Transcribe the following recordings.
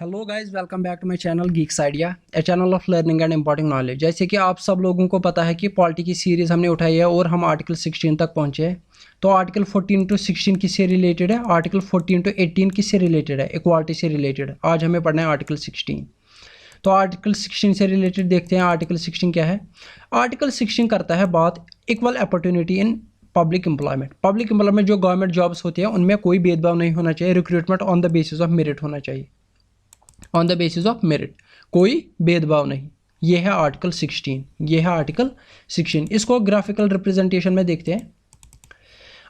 Hello guys, welcome back to my channel Geeks Idea, a channel of learning and important knowledge. जैसे कि आप सब लोगों को पता है कि पॉलिटी की सीरीज़ हमने उठाई है और हम आर्टिकल 16 तक पहुंचे हैं। तो आर्टिकल 14 टू 16 किससे रिलेटेड है? आर्टिकल 14 टू 18 किससे रिलेटेड है? इक्वालिटी से रिलेटेड है। आज हमें पढ़ना है आर्टिकल 16। तो आर्टिकल 16 से रिलेटेड देखते हैं आर्टिकल 16 क्या है। आर्टिकल 16 करता है बात equal opportunity in public employment. Public employment जो गवर्नमेंट जॉब्स होती हैं उनमें कोई भेदभाव नहीं होना चाहिए। Recruitment on the basis of merit होना चाहिए, on the basis of merit, कोई भेदभाव नहीं। ये है आर्टिकल 16। ये है आर्टिकल 16। इसको ग्राफिकल रिप्रेजेंटेशन में देखते हैं।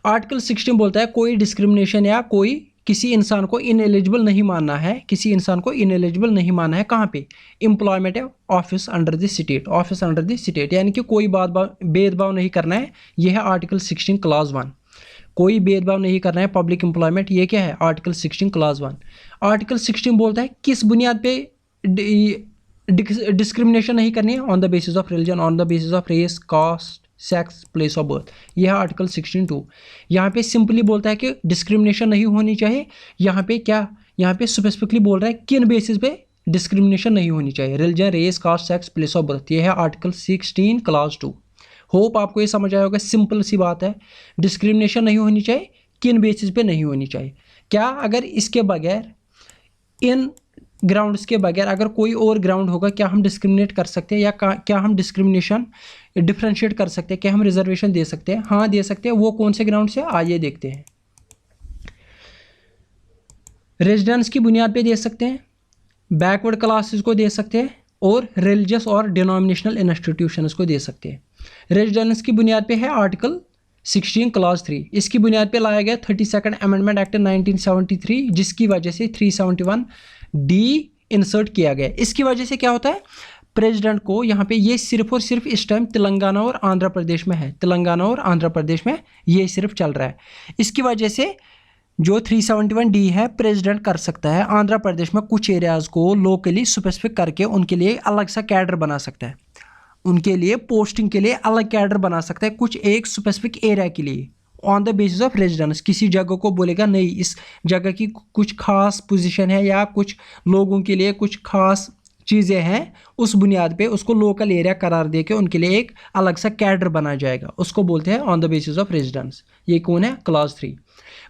आर्टिकल 16 बोलता है कोई डिस्क्रिमिनेशन या कोई किसी इंसान को इनएलिजिबल नहीं मानना है, किसी इंसान को इनएलिजिबल नहीं मानना है। कहाँ पे? Employment office under the state, office under the state, यानी कि कोई भेदभाव नहीं करना है। यह है आर्टिकल 16 क्लास 1। कोई भेदभाव नहीं करना है पब्लिक एम्प्लॉयमेंट। ये क्या है? Article 16 class 1। आर्टिकल 16 बोलता है किस बुनियाद पे डिस्क्रिमिनेशन नहीं करनी है? On the basis of religion, on the basis of race, caste, sex, place of birth. यह है आर्टिकल 16(2). यहाँ पे सिंपली बोलता है कि डिस्क्रिमिनेशन नहीं होनी चाहिए। यहाँ पे क्या, यहाँ पे स्पेसिफिकली बोल रहा है किन बेसिस पे डिस्क्रिमिनेशन नहीं होनी चाहिए? Religion, race, caste, sex, place of birth. यह है आर्टिकल 16 क्लास 2। होप आपको ये समझ आया होगा। सिंपल सी बात है, डिस्क्रिमिनेशन नहीं होनी चाहिए, किन बेसिस पे नहीं होनी चाहिए। क्या अगर इसके बगैर, इन ग्राउंड्स के बगैर अगर कोई और ग्राउंड होगा, क्या हम डिस्क्रिमिनेट कर सकते हैं? या क्या हम डिस्क्रिमिनेशन डिफ्रेंशिएट कर सकते हैं? क्या हम रिजर्वेशन दे सकते हैं? हाँ, दे सकते हैं। वो कौन से ग्राउंड से? आइए देखते हैं। रेजिडेंस की बुनियाद पे दे सकते हैं, बैकवर्ड क्लासेस को दे सकते हैं, और रिलीजियस और डिनोमिनेशनल इंस्टीट्यूशंस को दे सकते हैं। रेजिडेंस की बुनियाद पे है आर्टिकल 16 क्लास 3। इसकी बुनियाद पे लाया गया 32nd अमेंडमेंट एक्ट 1973, जिसकी वजह से 371D इंसर्ट किया गया। इसकी वजह से क्या होता है? प्रेसिडेंट को यहाँ पे ये सिर्फ और सिर्फ इस टाइम तेलंगाना और आंध्र प्रदेश में है, तेलंगाना और आंध्र प्रदेश में ये सिर्फ चल रहा है। इसकी वजह से जो 371D है, प्रेसिडेंट कर सकता है आंध्र प्रदेश में कुछ एरियाज़ को लोकली स्पेसिफिक करके उनके लिए अलग सा कैडर बना सकता है, उनके लिए पोस्टिंग के लिए अलग कैडर बना सकता है कुछ एक स्पेसिफिक एरिया के लिए, on the basis of residence. किसी जगह को बोलेगा नहीं, इस जगह की कुछ खास पोजीशन है या कुछ लोगों के लिए कुछ खास चीज़ें हैं, उस बुनियाद पे उसको लोकल एरिया करार दे के उनके लिए एक अलग सा कैडर बना जाएगा। उसको बोलते हैं on the basis of residence. ये कौन है? क्लास 3।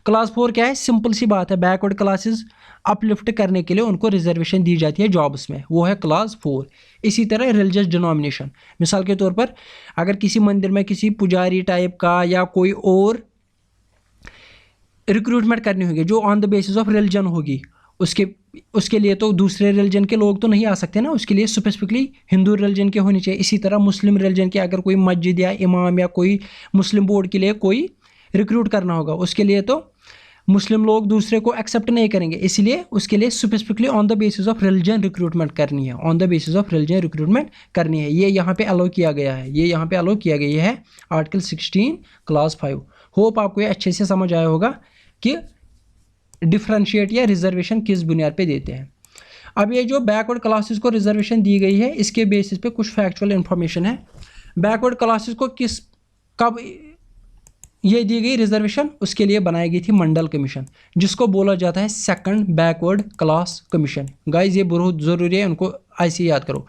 क्लास 4 क्या है? सिंपल सी बात है, बैकवर्ड क्लासेस अपलिफ्ट करने के लिए उनको रिजर्वेशन दी जाती है जॉब्स में, वो है क्लास 4। इसी तरह रिलीजियस डिनोमिनेशन, मिसाल के तौर पर अगर किसी मंदिर में किसी पुजारी टाइप का या कोई और रिक्रूटमेंट करनी होगी जो on the basis of religion होगी, उसके लिए तो दूसरे रिलीजन के लोग तो नहीं आ सकते ना, उसके लिए स्पेसिफिकली हिंदू रिलीजन के होनी चाहिए। इसी तरह मुस्लिम रिलीजन के अगर कोई मस्जिद या इमाम या कोई मुस्लिम बोर्ड के लिए कोई रिक्रूट करना होगा, उसके लिए तो मुस्लिम लोग दूसरे को एक्सेप्ट नहीं करेंगे, इसलिए उसके लिए specifically on the basis of religion recruitment करनी है, on the basis of religion recruitment करनी है। ये यहाँ पे अलाउ किया गया है, ये यहाँ पे अलाउ किया गया। ये है आर्टिकल 16 क्लास 5। होप आपको ये अच्छे से समझ आया होगा कि डिफ्रेंशिएट या रिजर्वेशन किस बुनियाद पे देते हैं। अब ये जो बैकवर्ड क्लासेस को रिजर्वेशन दी गई है, इसके बेसिस पे कुछ फैक्चुअल इंफॉर्मेशन है। बैकवर्ड क्लासेस को कब ये दी गई रिजर्वेशन? उसके लिए बनाई गई थी मंडल कमीशन, जिसको बोला जाता है second backward class commission. Guys ये बहुत ज़रूरी है, उनको ऐसे याद करो।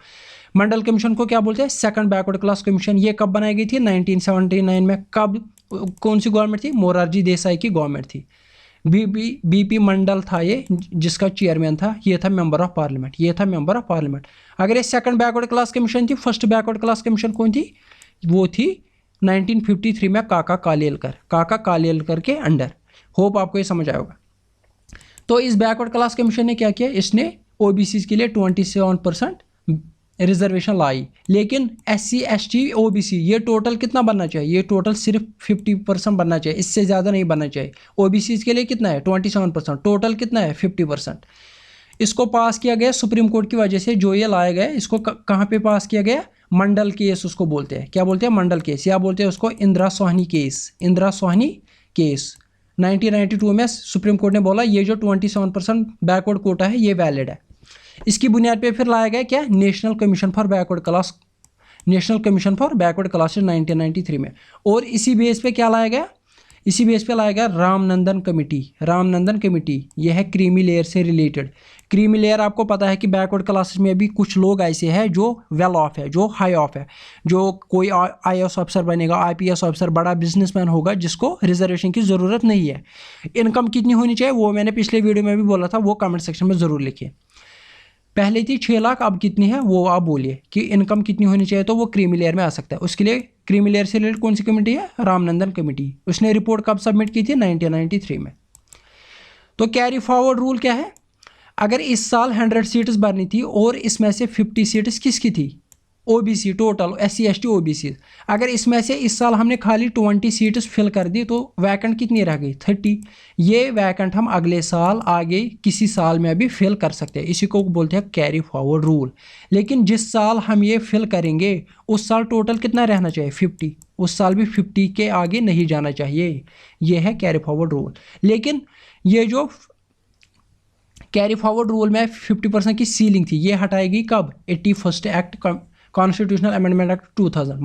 मंडल कमीशन को क्या बोलते हैं? Second backward class commission. ये कब बनाई गई थी? 1979 में। कब? कौन सी गवर्नमेंट थी? मोरारजी देसाई की गवर्नमेंट थी। बीपी मंडल था ये, जिसका चेयरमैन था। ये था मेंबर ऑफ पार्लियामेंट, ये था मेंबर ऑफ पार्लियामेंट। अगर ये सेकंड बैकवर्ड क्लास कमीशन थी, फर्स्ट बैकवर्ड क्लास कमीशन कौन थी? वो थी 1953 में काका कालेलकर के अंडर। होप आपको ये समझ आया होगा। तो इस बैकवर्ड क्लास कमीशन ने क्या किया? इसने ओबीसी के लिए 27% रिजर्वेशन लाई, लेकिन SC ST OBC ये टोटल कितना बनना चाहिए? ये टोटल सिर्फ 50% बनना चाहिए, इससे ज़्यादा नहीं बनना चाहिए। OBC के लिए कितना है? 27%। टोटल कितना है? 50%। इसको पास किया गया सुप्रीम कोर्ट की वजह से। जो ये लाया गया, इसको कहाँ पे पास किया गया? मंडल केस उसको बोलते हैं। क्या बोलते हैं? मंडल केस, या बोलते हैं उसको इंदिरा सोहनी केस। इंदिरा सोहनी केस 1992 में सुप्रीम कोर्ट ने बोला ये जो 27% बैकवर्ड कोटा है ये वैलिड है। इसकी बुनियाद पे फिर लाया गया क्या? National commission for backward class, national commission for backward classes 1993 में। और इसी बेस पे क्या लाया गया? इसी बेस पे लाया गया रामनंदन कमेटी। रामनंदन कमेटी यह है क्रीमी लेयर से रिलेटेड। क्रीमी लेयर आपको पता है कि बैकवर्ड क्लासेस में भी कुछ लोग ऐसे हैं जो वेल ऑफ है, जो हाई ऑफ है, जो कोई IAS ऑफिसर बनेगा, IPS ऑफिसर, बड़ा बिजनेसमैन होगा जिसको रिजर्वेशन की ज़रूरत नहीं है। इनकम कितनी होनी चाहिए वो मैंने पिछले वीडियो में भी बोला था, वो कमेंट सेक्शन में ज़रूर लिखिए। पहले थी 6 लाख, अब कितनी है वो आप बोलिए कि इनकम कितनी होनी चाहिए, तो वो क्रीमी लेयर में आ सकता है। उसके लिए क्रीमी लेयर से रिलेटेड कौन सी कमेटी है? रामनंदन कमेटी। उसने रिपोर्ट कब सबमिट की थी? 1993 में। तो कैरी फॉरवर्ड रूल क्या है? अगर इस साल 100 सीट्स भरनी थी और इसमें से 50 सीट्स किसकी थी? OBC total, SC ST OBC। अगर इसमें से इस साल हमने खाली 20 सीट्स फिल कर दी तो वैकेंट कितनी रह गई? 30। ये वैकेंट हम अगले साल आगे किसी साल में भी फिल कर सकते हैं, इसी को बोलते हैं कैरी फॉरवर्ड रूल। लेकिन जिस साल हम ये फिल करेंगे उस साल टोटल कितना रहना चाहिए? 50। उस साल भी 50 के आगे नहीं जाना चाहिए। ये है कैरी फॉरवर्ड रूल। लेकिन ये जो कैरी फॉरवर्ड रूल में 50% की सीलिंग थी, ये हटाएगी कब? 81st act, constitutional amendment act 2000।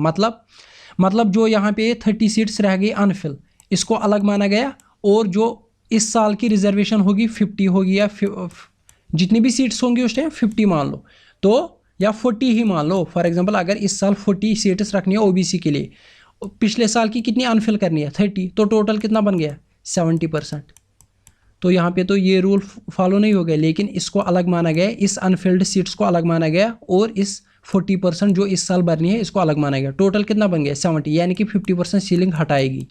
मतलब जो यहाँ पे 30 सीट्स रह गई अनफिल, इसको अलग माना गया। और जो इस साल की रिजर्वेशन होगी 50 होगी, या जितनी भी सीट्स होंगी उस टाइम 50 मान लो, तो या 40 ही मान लो। फॉर एग्जांपल अगर इस साल 40 सीट्स रखनी है OBC के लिए, पिछले साल की कितनी अनफिल करनी है? 30, तो टोटल कितना बन गया? 70%। तो यहाँ पे तो ये रूल फॉलो नहीं हो गया, लेकिन इसको अलग माना गया, इस अनफिल्ड सीट्स को अलग माना गया, और इस 40% जो इस साल भरनी है इसको अलग माना गया। टोटल कितना बन गया? 70। यानी कि 50% सीलिंग हटाएगी।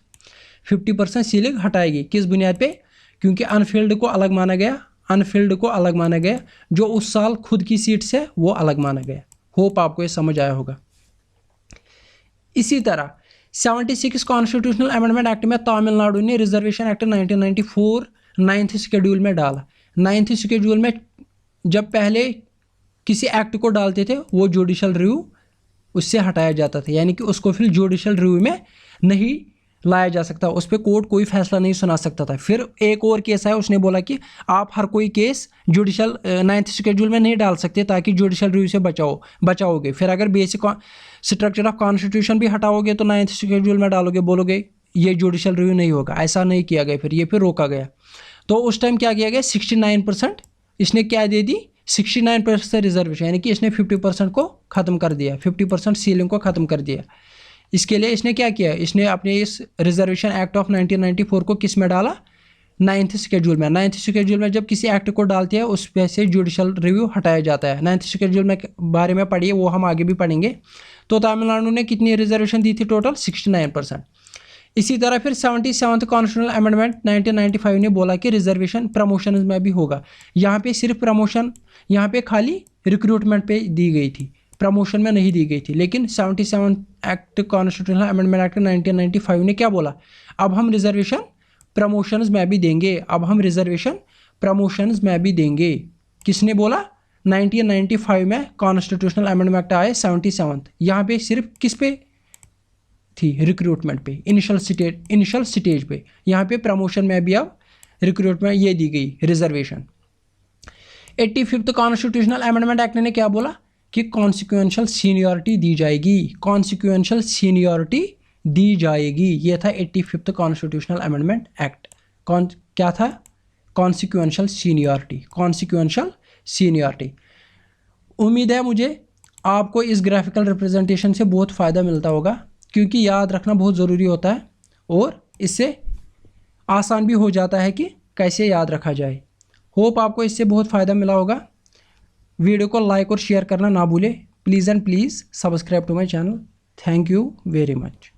50% सीलिंग हटाएगी किस बुनियाद पे? क्योंकि अनफिल्ड को अलग माना गया, अनफिल्ड को अलग माना गया, जो उस साल खुद की सीट्स है वो अलग माना गया। होप आपको ये समझ आया होगा। इसी तरह 76 कॉन्स्टिट्यूशनल अमेंडमेंट एक्ट में तमिलनाडु ने रिजर्वेशन एक्ट 1994 9th शेड्यूल में डाला। 9th शेड्यूल में जब पहले किसी एक्ट को डालते थे वो जुडिशल रिव्यू उससे हटाया जाता था, यानी कि उसको फिर जुडिशल रिव्यू में नहीं लाया जा सकता, उस पर कोर्ट कोई फैसला नहीं सुना सकता था। फिर एक और केस है, उसने बोला कि आप हर कोई केस जुडिशल 9th शेड्यूल में नहीं डाल सकते ताकि जुडिशल रिव्यू से बचाओगे। फिर अगर बेसिक स्ट्रक्चर ऑफ कॉन्स्टिट्यूशन भी हटाओगे तो 9th शेड्यूल में डालोगे, बोलोगे ये जुडिशल रिव्यू नहीं होगा। ऐसा नहीं किया गया, फिर रोका गया। तो उस टाइम क्या किया गया? 69% इसने क्या दे दी? 69% रिजर्वेशन, यानी कि इसने 50% को ख़त्म कर दिया, 50% सीलिंग को ख़त्म कर दिया। इसके लिए इसने क्या किया? इसने अपने इस रिजर्वेशन एक्ट ऑफ 1994 को किस में डाला? 9th शेड्यूल में। 9th शेड्यूल में जब किसी एक्ट को डालते हैं उस पे से जुडिशल रिव्यू हटाया जाता है। 9th शेड्यूल में बारे में पढ़िए, वो हम आगे भी पढ़ेंगे। तो तमिलनाडु ने कितनी रिजर्वेशन दी थी? टोटल 69%। इसी तरह फिर 77th कॉन्स्टिट्यूशनल अमेंडमेंट 1995 ने बोला कि रिजर्वेशन प्रमोशन में भी होगा। यहाँ पे सिर्फ प्रमोशन, यहाँ पे खाली रिक्रूटमेंट पे दी गई थी, प्रमोशन में नहीं दी गई थी। लेकिन 77 एक्ट कॉन्स्टिट्यूशनल अमेंडमेंट एक्ट 1995 ने क्या बोला? अब हम रिजर्वेशन प्रमोशंस में भी देंगे, अब हम रिजर्वेशन प्रमोशंस में भी देंगे। किसने बोला? 1995 में कॉन्स्टिट्यूशनल अमेंडमेंट एक्ट आए 77। यहाँ पे सिर्फ किस पे थी? रिक्रूटमेंट पे, इनिशियल स्टेज पे। यहाँ पे प्रमोशन में भी अब रिक्रूटमेंट ये दी गई reservation. 85th constitutional amendment act ने क्या बोला? कि कॉन्सिक्वेंशियल सीनियरिटी दी जाएगी, कॉन्सिक्वेंशियल सीनियरिटी दी जाएगी। ये था 85th कॉन्स्टिट्यूशनल अमेंडमेंट एक्ट। क्या था? Consequential seniority. उम्मीद है मुझे आपको इस ग्राफिकल रिप्रेजेंटेशन से बहुत फ़ायदा मिलता होगा, क्योंकि याद रखना बहुत ज़रूरी होता है और इससे आसान भी हो जाता है कि कैसे याद रखा जाए। होप आपको इससे बहुत फ़ायदा मिला होगा। वीडियो को लाइक और शेयर करना ना भूलें। Please and please subscribe to my channel. Thank you very much.